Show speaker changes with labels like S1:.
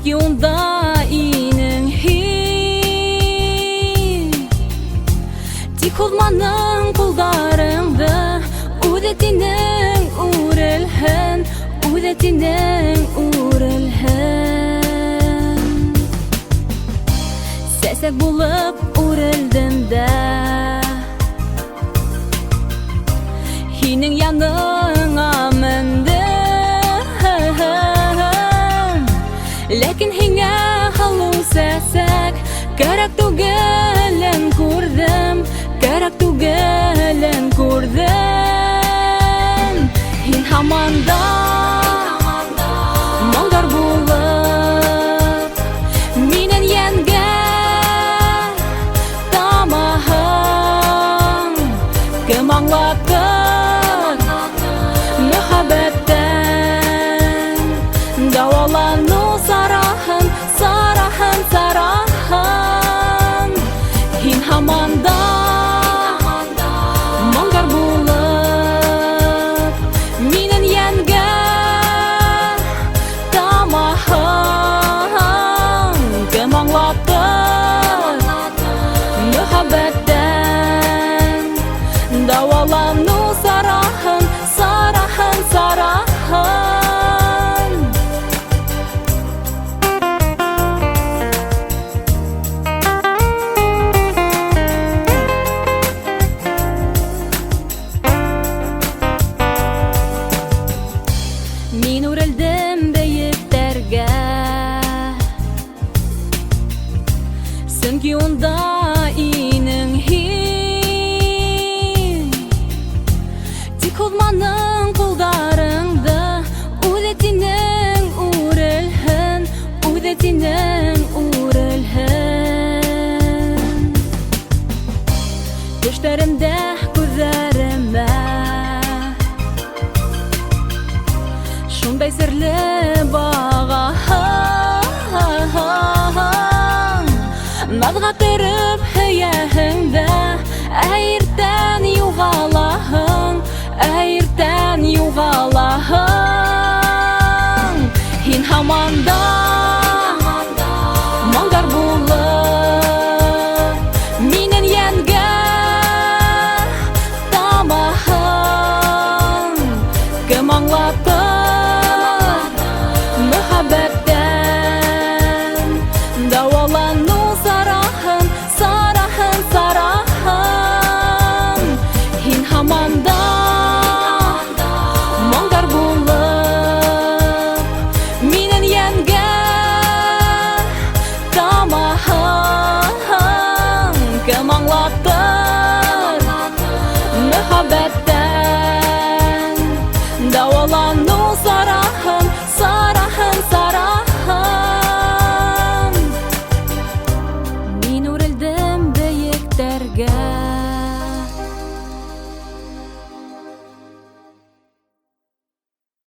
S1: Сөнки унда инең һин. Тик һулманың кулдарыңды, үҙетинең үрелһен, үҙетинең үрелһен. Сәсәк булып үрелдем дә, һинең яныңа мендем. Ләкин һиңә һалу сәсәк кәрәк түгелен күрдем, кәрәк түгелен күрдем. Һин һаман да малдар булып, минең йәнгә тамаһың. Кем аңлатыр мөхәббәттән дауалану сараһын, сараһын, сараһын. Һин һаман да малдар булып, минең йәнгә тамаһың. Кем аңлатыр мөхәббәттән дауалану сараһын, сараһын, сараһын. Мин үрелдем бейектәргә, сөнки унда инең һин. Тик һулманың кулдарыңды, үҙетинең үрелһен, үҙетинең үрелһен. Төштәремдә күҙҙәремә шундай серле бағаһың. Наҙға тереп һөйәһеңдә, ә иртән юғалаһың, ә иртән юғалаһың.